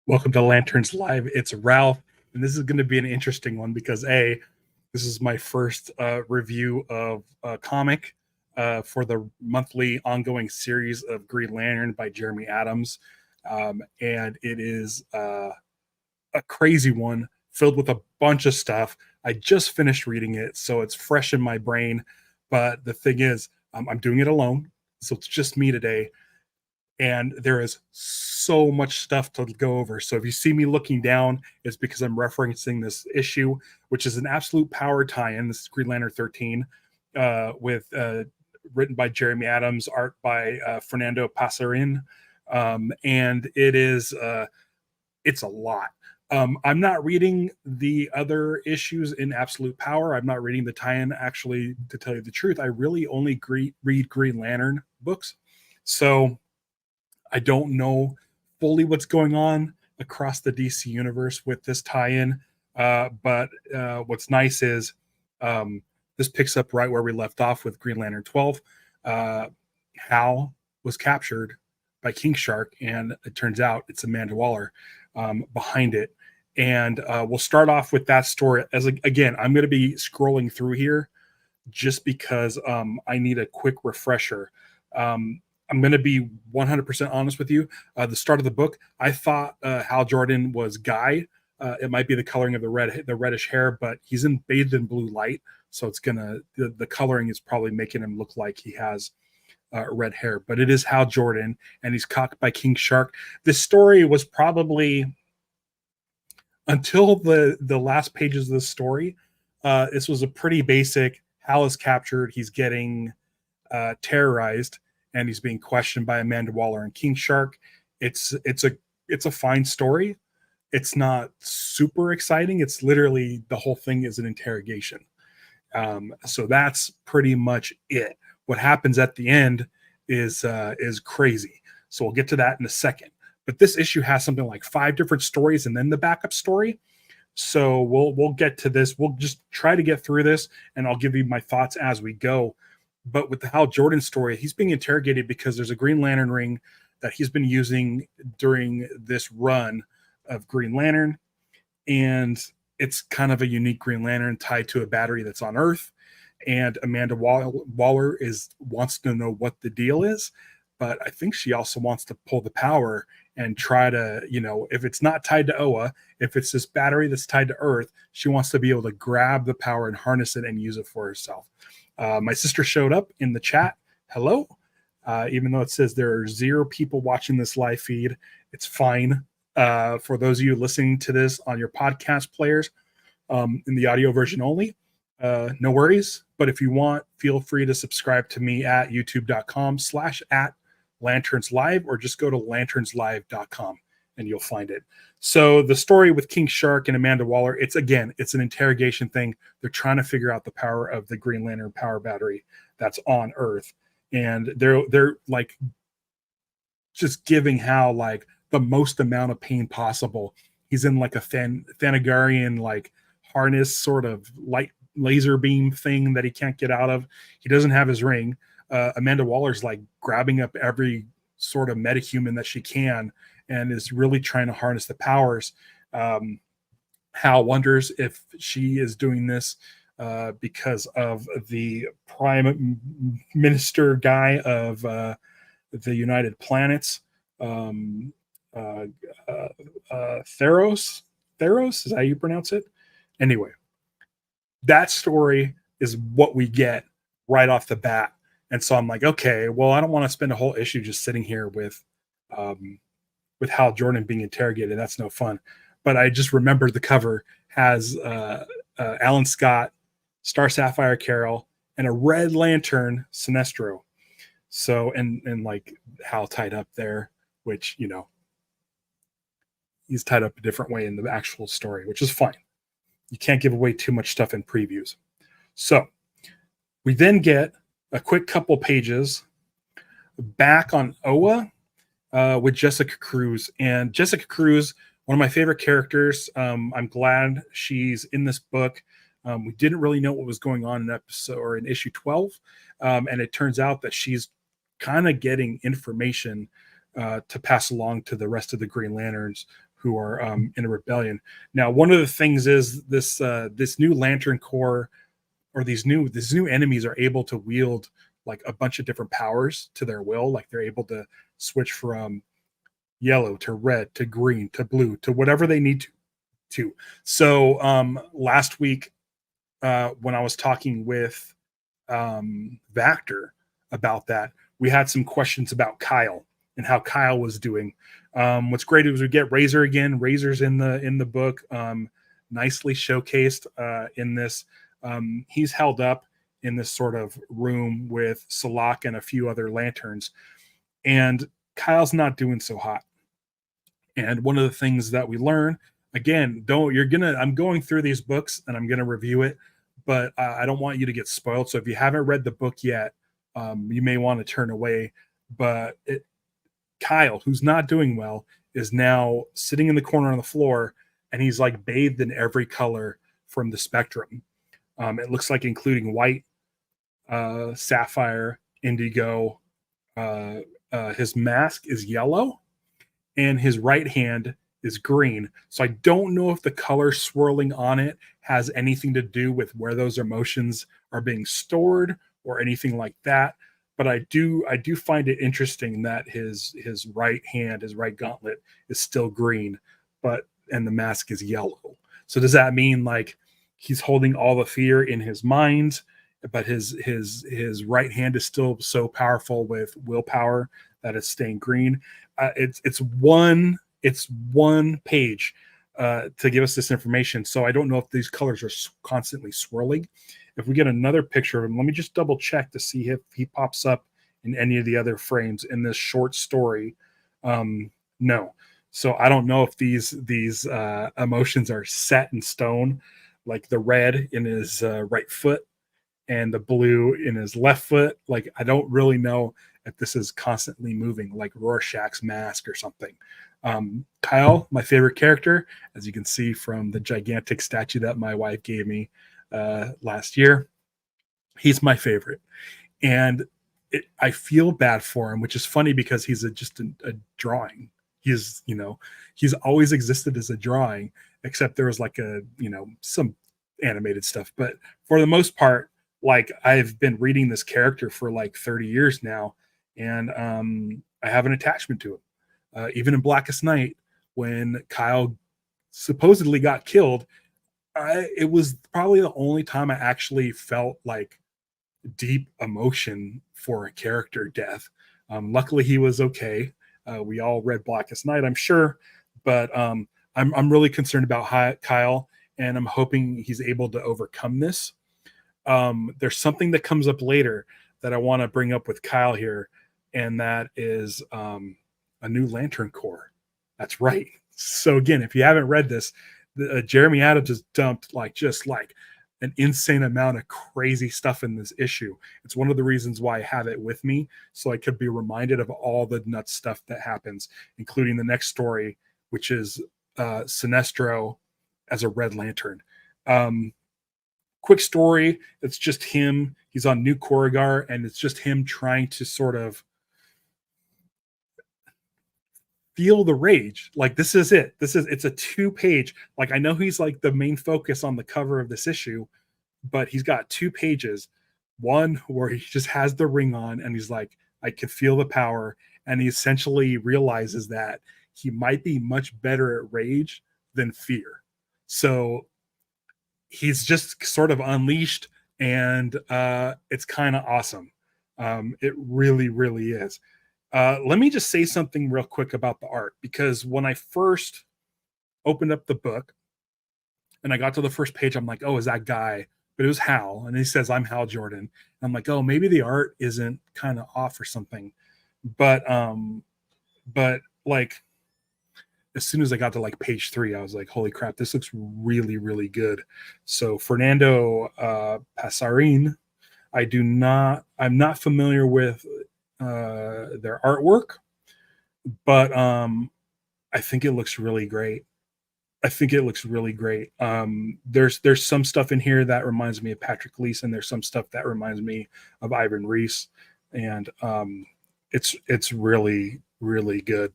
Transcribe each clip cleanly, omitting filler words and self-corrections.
Welcome to Lanterns Live. It's Ralph, and this is going to be an interesting one because this is my first review of a comic for the monthly ongoing series of Green Lantern by Jeremy Adams, and it is a crazy one filled with a bunch of stuff. I just finished reading it, so it's fresh in my brain. But the thing is, I'm doing it alone, so it's just me today. And there is so much stuff to go over. So if you see me looking down, it's because I'm referencing this issue, which is an Absolute Power tie-in. This is Green Lantern 13, with written by Jeremy Adams, art by Fernando Pasarin, and it's a lot. I'm not reading the other issues in Absolute Power. I'm not reading the tie-in. Actually, to tell you the truth, I really only read Green Lantern books, so I don't know fully what's going on across the DC universe with this tie-in, but what's nice is this picks up right where we left off with Green Lantern 12. Hal was captured by King Shark, and it turns out it's Amanda Waller behind it. And we'll start off with that story. Again, I'm going to be scrolling through here just because I need a quick refresher. I'm going to be 100% honest with you. The start of the book, I thought Hal Jordan was Guy. It might be the coloring of the reddish hair, but he's bathed in blue light, so it's the coloring is probably making him look like he has red hair. But it is Hal Jordan, and he's caught by King Shark. This story was probably, until the last pages of the story, this was a pretty basic. Hal is captured. He's getting terrorized, and he's being questioned by Amanda Waller and King Shark. It's a fine story. It's not super exciting. It's literally, the whole thing is an interrogation. So that's pretty much it. What happens at the end is crazy. So we'll get to that in a second. But this issue has something like 5 different stories and then the backup story. So we'll get to this. We'll just try to get through this, and I'll give you my thoughts as we go. But with the Hal Jordan story, he's being interrogated because there's a Green Lantern ring that he's been using during this run of Green Lantern. And it's kind of a unique Green Lantern tied to a battery that's on Earth. And Amanda Waller wants to know what the deal is. But I think she also wants to pull the power and try to, if it's not tied to Oa, if it's this battery that's tied to Earth, she wants to be able to grab the power and harness it and use it for herself. My sister showed up in the chat. Hello. Even though it says there are 0 people watching this live feed, it's fine. For those of you listening to this on your podcast players, in the audio version only, no worries. But if you want, feel free to subscribe to me at youtube.com/@lanternslive, or just go to lanternslive.com and you'll find it. So the story with King Shark and Amanda Waller, it's an interrogation thing. They're trying to figure out the power of the Green Lantern power battery that's on Earth. And they're like just giving Hal like the most amount of pain possible. He's in like a Thanagarian like harness, sort of light laser beam thing that he can't get out of. He doesn't have his ring. Amanda Waller's like grabbing up every sort of metahuman that she can and is really trying to harness the powers. Hal wonders if she is doing this because of the prime minister guy of the United Planets, Theros. Theros, is that how you pronounce it? Anyway, that story is what we get right off the bat. And so I'm like, okay, well, I don't want to spend a whole issue just sitting here with Hal Jordan being interrogated. That's no fun. But I just remembered the cover has Alan Scott, Star Sapphire Carol, and a Red Lantern Sinestro. So and like Hal tied up there, which he's tied up a different way in the actual story, which is fine. You can't give away too much stuff in previews. So we then get a quick couple pages back on Oa with Jessica Cruz. And Jessica Cruz, one of my favorite characters. I'm glad she's in this book. We didn't really know what was going on in issue 12. And it turns out that she's kind of getting information to pass along to the rest of the Green Lanterns who are in a rebellion. Now, one of the things is this new Lantern Corps, or these new enemies, are able to wield like a bunch of different powers to their will. Like they're able to switch from yellow to red to green to blue to whatever they need to. So last week, when I was talking with Vactor about that, we had some questions about Kyle and how Kyle was doing. What's great is we get Razor again. Razor's in the book, nicely showcased in this. He's held up in this sort of room with Salak and a few other lanterns, and Kyle's not doing so hot. And one of the things that we learn, again, I'm going through these books and I'm gonna review it, but I don't want you to get spoiled. So if you haven't read the book yet, you may want to turn away. But Kyle, who's not doing well, is now sitting in the corner on the floor, and he's like bathed in every color from the spectrum. It looks like including white, sapphire, indigo. His mask is yellow, and his right hand is green. So I don't know if the color swirling on it has anything to do with where those emotions are being stored or anything like that. But I do find it interesting that his right hand, his right gauntlet, is still green, and the mask is yellow. So does that mean like he's holding all the fear in his mind, but his right hand is still so powerful with willpower that it's staying green? It's one page to give us this information. So I don't know if these colors are constantly swirling. If we get another picture of him, let me just double check to see if he pops up in any of the other frames in this short story. No. So I don't know if these emotions are set in stone, like the red in his right foot and the blue in his left foot. Like, I don't really know if this is constantly moving, like Rorschach's mask or something. Kyle, my favorite character, as you can see from the gigantic statue that my wife gave me last year, he's my favorite. And I feel bad for him, which is funny because he's just a drawing. He's always existed as a drawing, except there was like some animated stuff. But for the most part, like, I've been reading this character for like 30 years now, and I have an attachment to him. Even in Blackest Night, when Kyle supposedly got killed, it was probably the only time I actually felt like deep emotion for a character death. Luckily, he was okay. We all read Blackest Night, I'm sure, but I'm really concerned about Kyle, and I'm hoping he's able to overcome this. There's something that comes up later that I want to bring up with Kyle here, and that is a new Lantern Corps. That's right. So again, if you haven't read this, Jeremy Adams has dumped just an insane amount of crazy stuff in this issue. It's one of the reasons why I have it with me, so I could be reminded of all the nuts stuff that happens, including the next story, which is Sinestro as a Red Lantern. Quick story. It's just him. He's on New Corrigar, and it's just him trying to sort of feel the rage. Like, this is it. It's a 2-page. Like, I know he's like the main focus on the cover of this issue, but he's got 2 pages. One where he just has the ring on, and he's like, I can feel the power. And he essentially realizes that he might be much better at rage than fear. So he's just sort of unleashed, and it's kind of awesome. It really, really is. Let me just say something real quick about the art, because when I first opened up the book and I got to the first page, I'm like, oh, is that guy? But it was Hal, and he says, I'm Hal Jordan. And I'm like, oh, maybe the art isn't kind of off or something. But like, as soon as I got to like page 3, I was like, holy crap, this looks really, really good. So Fernando Pasarin, I'm not familiar with their artwork, but I think it looks really great. There's some stuff in here that reminds me of Patrick Gleason. There's some stuff that reminds me of Ivan Reis, and it's really, really good.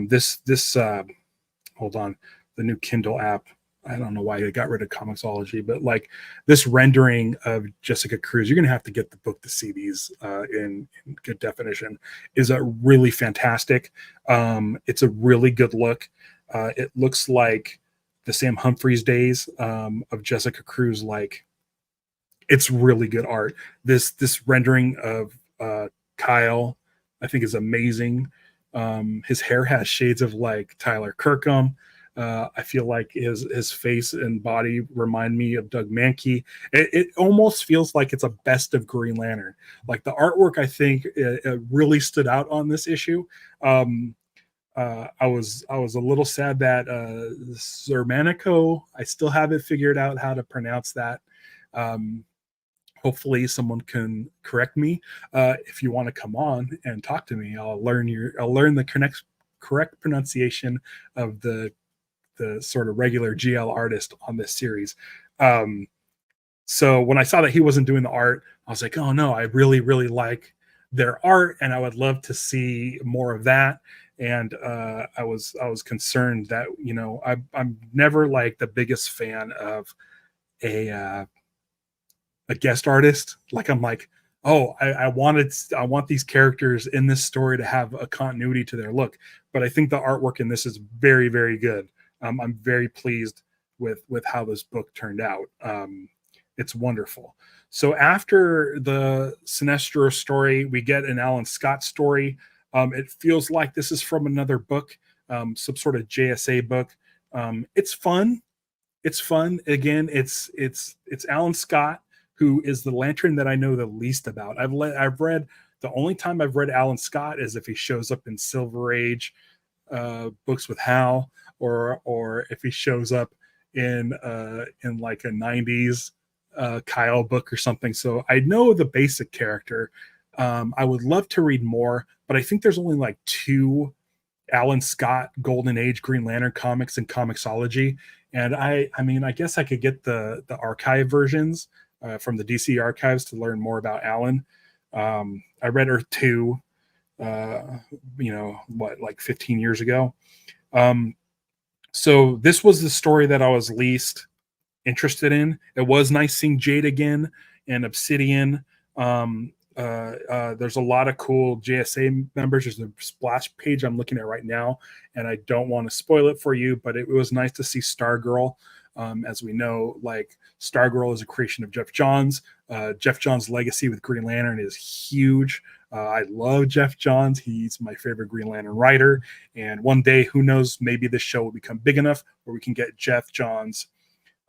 This hold on, the new Kindle app. I don't know why they got rid of Comixology, but like this rendering of Jessica Cruz, you're gonna have to get the book to see these in good definition. Is a really fantastic. It's a really good look. It looks like the Sam Humphries days of Jessica Cruz. Like it's really good art. This rendering of Kyle, I think, is amazing. His hair has shades of like Tyler Kirkham. I feel like his face and body remind me of Doug Mankey. It almost feels like it's a best of Green Lantern. Like the artwork, I think, it really stood out on this issue. I was a little sad that Zermanico, I still haven't figured out how to pronounce that. Hopefully someone can correct me. If you want to come on and talk to me, I'll learn the correct pronunciation of the sort of regular GL artist on this series. So when I saw that he wasn't doing the art, I was like, oh no, I really, really like their art, and I would love to see more of that. And I was concerned that, you know, I'm never like the biggest fan of a guest artist. Like I'm like, oh, I want these characters in this story to have a continuity to their look. But I think the artwork in this is very, very good. I'm very pleased with how this book turned out. It's wonderful. So after the Sinestro story, we get an Alan Scott story. It feels like this is from another book, some sort of JSA book. It's fun. It's fun. Again, it's Alan Scott, who is the Lantern that I know the least about. I've read, the only time I've read Alan Scott is if he shows up in Silver Age books with Hal, or if he shows up in like a 90s Kyle book or something. So I know the basic character. I would love to read more, but I think there's only like 2 Alan Scott Golden Age Green Lantern comics in Comixology. And I mean, I guess I could get the archive versions from the DC archives to learn more about Alan. I read Earth 2, like 15 years ago. So this was the story that I was least interested in. It was nice seeing Jade again and Obsidian. There's a lot of cool JSA members. There's a splash page I'm looking at right now, and I don't want to spoil it for you, but it was nice to see Stargirl. As we know, like Stargirl is a creation of Jeff Johns. Jeff Johns' legacy with Green Lantern is huge. I love Jeff Johns. He's my favorite Green Lantern writer. And one day, who knows, maybe this show will become big enough where we can get Jeff Johns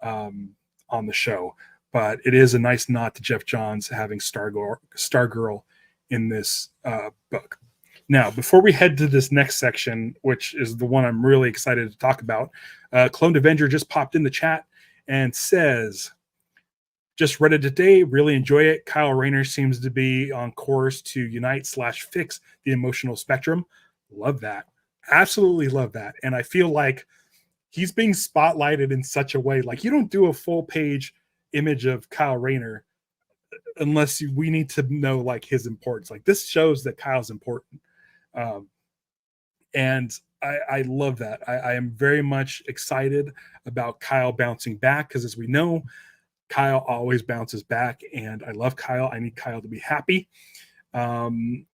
on the show. But it is a nice nod to Jeff Johns having Stargirl in this book. Now, before we head to this next section, which is the one I'm really excited to talk about, Cloned Avenger just popped in the chat and says, just read it today, really enjoy it. Kyle Rayner seems to be on course to unite/fix the emotional spectrum. Love that. Absolutely love that. And I feel like he's being spotlighted in such a way. Like, you don't do a full page image of Kyle Rayner unless we need to know like his importance. Like, this shows that Kyle's important. And I love that. I am very much excited about Kyle bouncing back, because as we know, Kyle always bounces back, and I love Kyle. I need Kyle to be happy. Maybe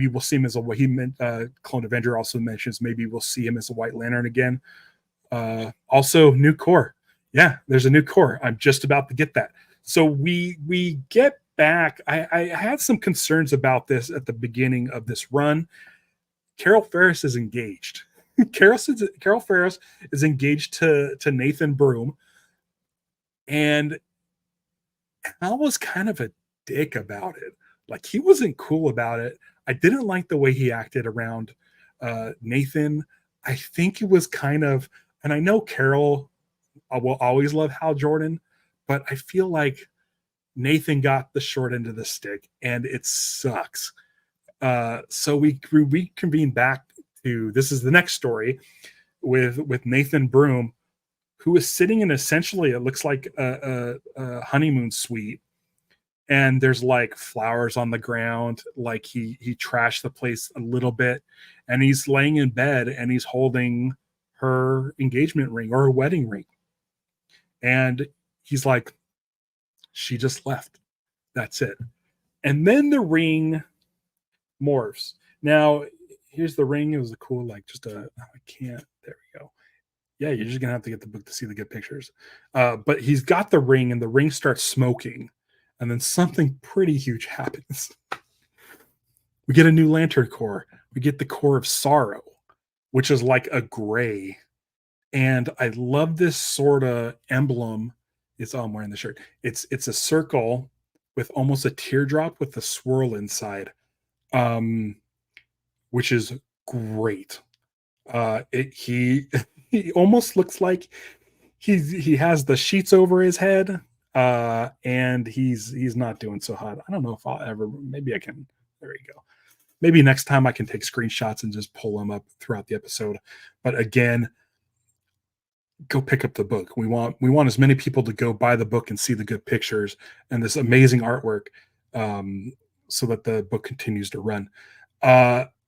we'll see him as a, what he meant. Clone Avenger also mentions maybe we'll see him as a White Lantern again. Also, new core. Yeah, there's a new core. I'm just about to get that. So we get back. I had some concerns about this at the beginning of this run. Carol Ferris is engaged. Carol Ferris is engaged to Nathan Broom, and Al was kind of a dick about it. Like, he wasn't cool about it. I didn't like the way he acted around Nathan. I think it was kind of, and I know Carol will always love Hal Jordan, but I feel like Nathan got the short end of the stick, and it sucks. So we reconvene back to, this is the next story with Nathan Broom, who is sitting in, essentially, it looks like a honeymoon suite, and there's like flowers on the ground, like he trashed the place a little bit, and he's laying in bed and he's holding her engagement ring or her wedding ring. And he's like, she just left. That's it. And then the ring morphs. Now, here's the ring. It was a cool, like, just a, I can't, there we go. Yeah, you're just gonna have to get the book to see the good pictures. But he's got the ring, and the ring starts smoking, and then something pretty huge happens. We get a new lantern core. We get the core of sorrow, which is like a gray. And I love this sort of emblem. It's I'm wearing the shirt. It's a circle with almost a teardrop with a swirl inside, which is great. He he almost looks like he has the sheets over his head, and he's not doing so hot. I don't know if I'll ever. Maybe I can. There you go. Maybe next time I can take screenshots and just pull them up throughout the episode. But again, go pick up the book. We want as many people to go buy the book and see the good pictures and this amazing artwork, so that the book continues to run.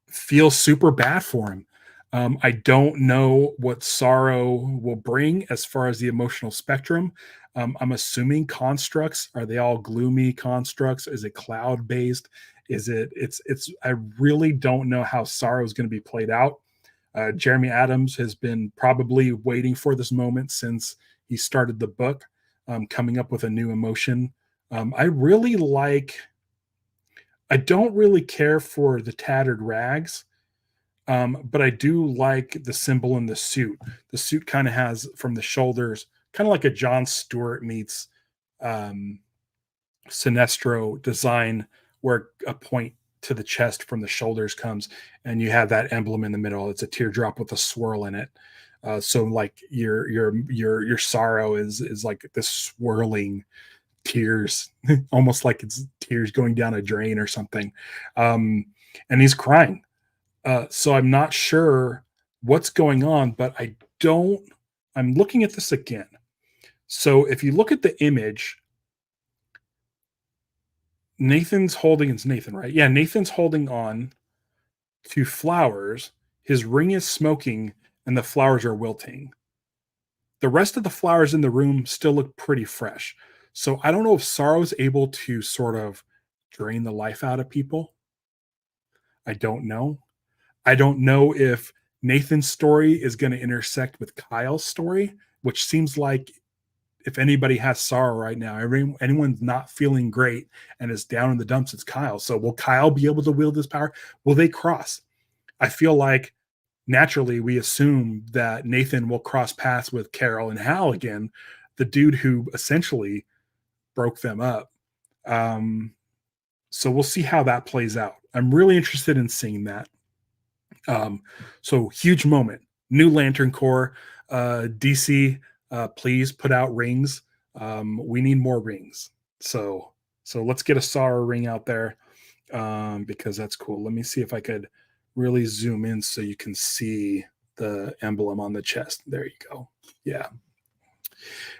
Feel super bad for him. I don't know what sorrow will bring as far as the emotional spectrum. I'm assuming constructs. Are they all gloomy constructs? Is it cloud based? Is it? I really don't know how sorrow is going to be played out. Jeremy Adams has been probably waiting for this moment since he started the book, coming up with a new emotion. I don't really care for the tattered rags, but I do like the symbol in the suit. The suit kind of has from the shoulders, kind of like a John Stewart meets Sinestro design, where a point to the chest from the shoulders comes, and you have that emblem in the middle. It's a teardrop with a swirl in it. So like your sorrow is like this swirling tears, almost like it's tears going down a drain or something. And he's crying. So I'm not sure what's going on, but I'm looking at this again. So if you look at the image, it's Nathan, right? Yeah, Nathan's holding on to flowers. His ring is smoking and the flowers are wilting. The rest of the flowers in the room still look pretty fresh. So I don't know if sorrow's able to sort of drain the life out of people. I don't know. I don't know if Nathan's story is going to intersect with Kyle's story, which seems like if anybody has sorrow right now, anyone's not feeling great and is down in the dumps, it's Kyle. So will Kyle be able to wield this power? Will they cross? I feel like naturally we assume that Nathan will cross paths with Carol and Hal again, the dude who essentially broke them up. So we'll see how that plays out. I'm really interested in seeing that. So huge moment, new Lantern Corps, DC, please put out rings. We need more rings. So let's get a Sorrow ring out there, because that's cool. Let me see if I could really zoom in so you can see the emblem on the chest. There you go. Yeah.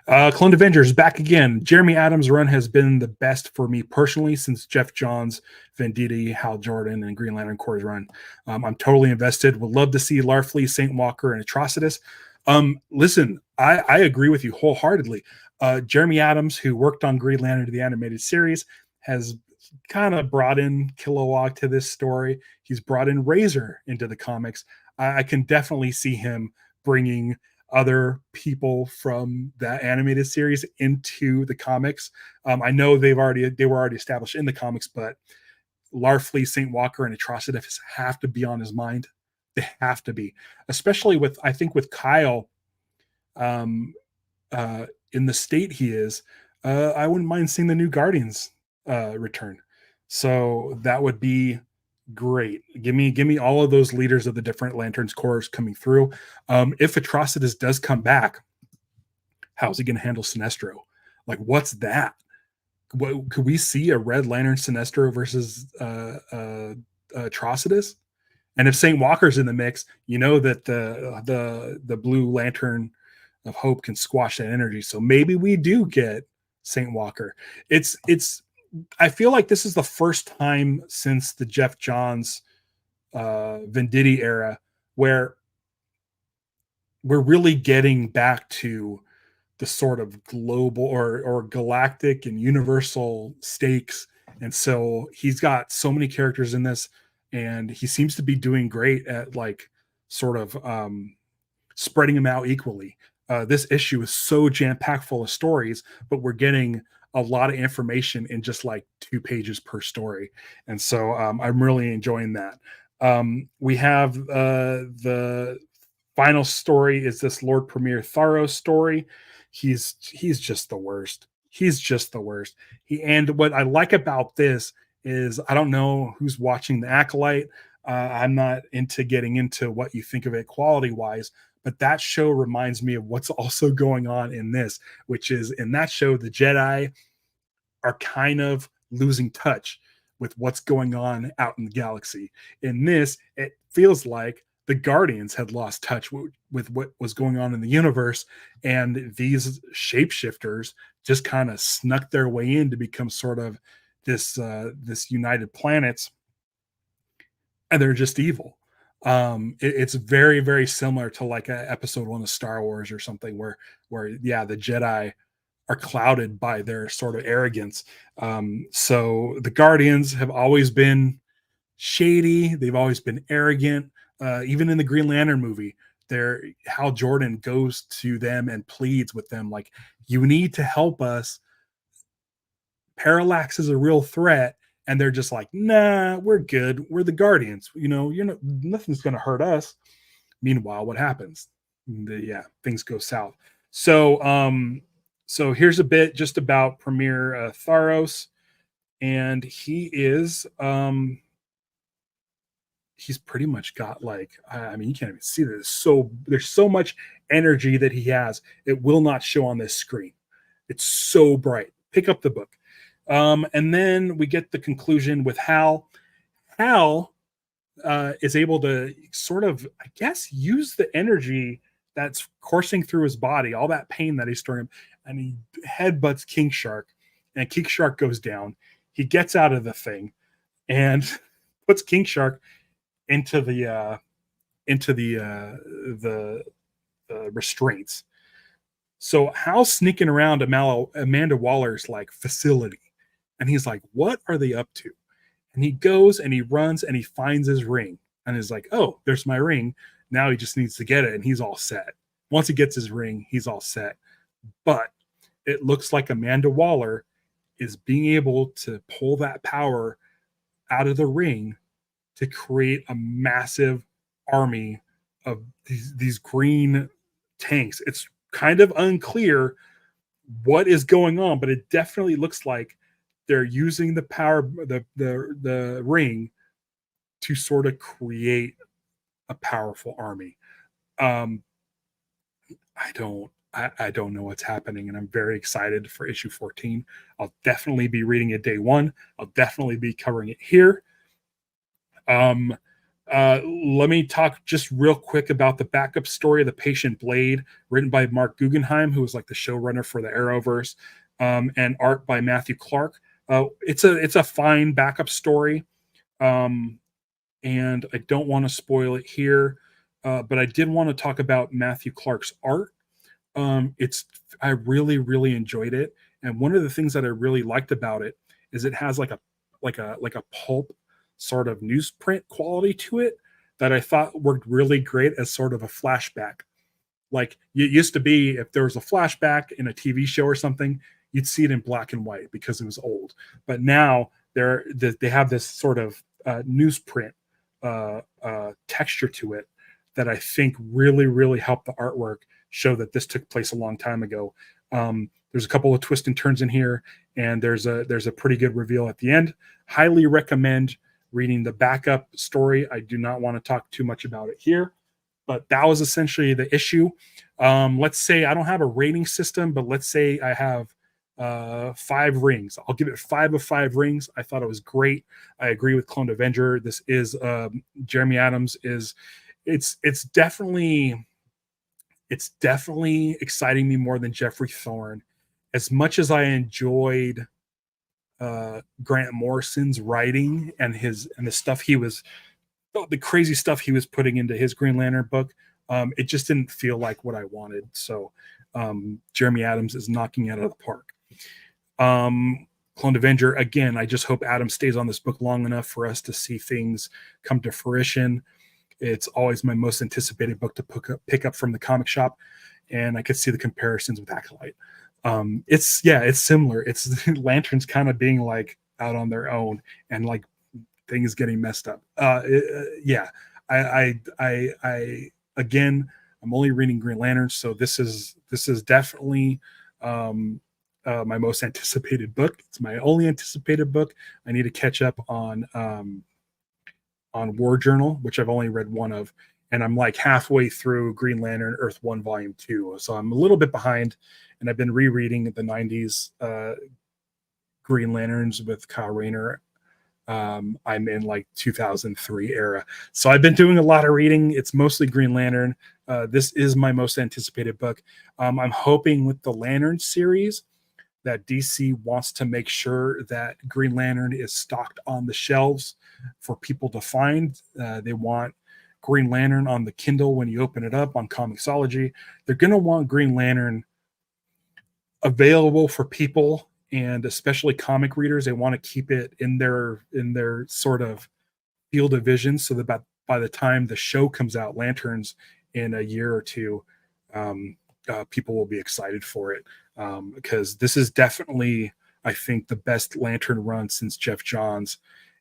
Cloned Avengers back again. Jeremy Adams' run has been the best for me personally since Jeff Johns, Venditti, Hal Jordan, and Green Lantern Corps' run. I'm totally invested. Would love to see Larfleeze, Saint Walker, and Atrocitus. Listen, I agree with you wholeheartedly. Jeremy Adams, who worked on Green Lantern, the animated series, has kind of brought in Kilowog to this story. He's brought in Razor into the comics. I can definitely see him bringing other people from that animated series into the comics. I know they were already established in the comics, but Larfleeze, Saint Walker, and Atrocitus have to be on his mind. They have to be, especially with Kyle, in the state he is. I wouldn't mind seeing the new Guardians return. So that would be great. Give me all of those leaders of the different Lanterns Corps coming through. If Atrocitus does come back, how's he going to handle Sinestro? Like, what's that? Could we see a Red Lantern Sinestro versus Atrocitus? And if Saint Walker's in the mix, you know that the Blue Lantern of Hope can squash that energy. So maybe we do get Saint Walker. I feel like this is the first time since the Jeff Johns Venditti era where we're really getting back to the sort of global or galactic and universal stakes. And so he's got so many characters in this, and he seems to be doing great at like sort of spreading them out equally. This issue is so jam packed full of stories, but we're getting a lot of information in just like 2 pages per story, and so I'm really enjoying that. We have the final story is this Lord Premier Tharos story. He's just the worst. He's just the worst. And what I like about this is I don't know who's watching the Acolyte. I'm not into getting into what you think of it quality wise, but that show reminds me of what's also going on in this, which is in that show, the Jedi are kind of losing touch with what's going on out in the galaxy. In this, it feels like the Guardians had lost touch with what was going on in the universe, and these shapeshifters just kind of snuck their way in to become sort of this United Planets, and they're just evil. It's very very similar to like a episode 1 of Star Wars or something where yeah, the Jedi are clouded by their sort of arrogance. So the Guardians have always been shady. They've always been arrogant. Even in the Green Lantern movie, there Hal Jordan goes to them and pleads with them like, "You need to help us. Parallax is a real threat." And they're just like, "Nah, we're good. We're the Guardians. You know, nothing's going to hurt us." Meanwhile, what happens? Yeah, things go south. So here's a bit just about Premier Tharos, and he's pretty much got like, I mean, you can't even see this. So there's so much energy that he has. It will not show on this screen. It's so bright. Pick up the book. And then we get the conclusion with Hal. Hal is able to sort of, I guess, use the energy that's coursing through his body, all that pain that he's storing, and he headbutts King Shark, and King Shark goes down. He gets out of the thing and puts King Shark into the restraints. So Hal's sneaking around Amanda Waller's like facility, and he's like, "What are they up to?" And he goes and he runs and he finds his ring and is like, "Oh, there's my ring. Now he just needs to get it and he's all set." Once he gets his ring, he's all set. But it looks like Amanda Waller is being able to pull that power out of the ring to create a massive army of these green tanks. It's kind of unclear what is going on, but it definitely looks like they're using the power, the ring, to sort of create a powerful army. Um, I don't know what's happening, and I'm very excited for issue 14. I'll definitely be reading it day one. I'll definitely be covering it here. Um, let me talk just real quick about the backup story, The Patient Blade, written by Mark Guggenheim, who was like the showrunner for the Arrowverse, and art by Matthew Clark. It's a fine backup story, and I don't want to spoil it here, but I did want to talk about Matthew Clark's art. It's I really really enjoyed it, and one of the things that I really liked about it is it has like a pulp sort of newsprint quality to it that I thought worked really great as sort of a flashback. Like it used to be, if there was a flashback in a TV show or something, you'd see it in black and white because it was old. But now they have this sort of newsprint texture to it that I think really really helped the artwork show that this took place a long time ago. There's a couple of twists and turns in here, and there's a pretty good reveal at the end. Highly recommend reading the backup story. I do not want to talk too much about it here, but that was essentially the issue. Let's say I don't have a rating system, but let's say I have 5 rings. I'll give it 5 of 5 rings. I thought it was great. I agree with Clone Avenger. This is Jeremy Adams is it's definitely exciting me more than Jeffrey Thorne. As much as I enjoyed Grant Morrison's writing and the stuff the crazy stuff he was putting into his Green Lantern book, It just didn't feel like what I wanted. So Jeremy Adams is knocking it out of the park. Clone Avenger, again, I just hope Adams stays on this book long enough for us to see things come to fruition. It's always my most anticipated book to pick up from the comic shop, and I could see the comparisons with Acolyte. It's similar. It's Lanterns kind of being like out on their own and like things getting messed up. I again, I'm only reading Green Lantern, so this is definitely my most anticipated book. It's my only anticipated book. I need to catch up on War Journal, which I've only read one of, and I'm like halfway through Green Lantern Earth 1 Volume 2. So I'm a little bit behind, and I've been rereading the 90s Green Lanterns with Kyle Rayner. I'm in like 2003 era. So I've been doing a lot of reading. It's mostly Green Lantern. This is my most anticipated book. I'm hoping with the Lantern series that DC wants to make sure that Green Lantern is stocked on the shelves for people to find. They want Green Lantern on the Kindle when you open it up on Comixology. They're going to want Green Lantern available for people, and especially comic readers. They want to keep it in their sort of field of vision, so that by the time the show comes out, Lanterns, in a year or two, people will be excited for it, because this is definitely, I think, the best Lantern run since Jeff Johns,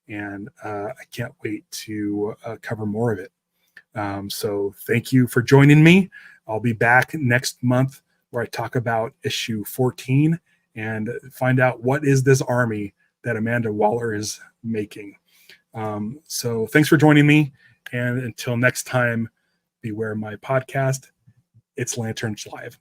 and I can't wait to cover more of it. So thank you for joining me. I'll be back next month where I talk about issue 14 and find out what is this army that Amanda Waller is making. So thanks for joining me. And until next time, beware my podcast. It's Lanterns Live.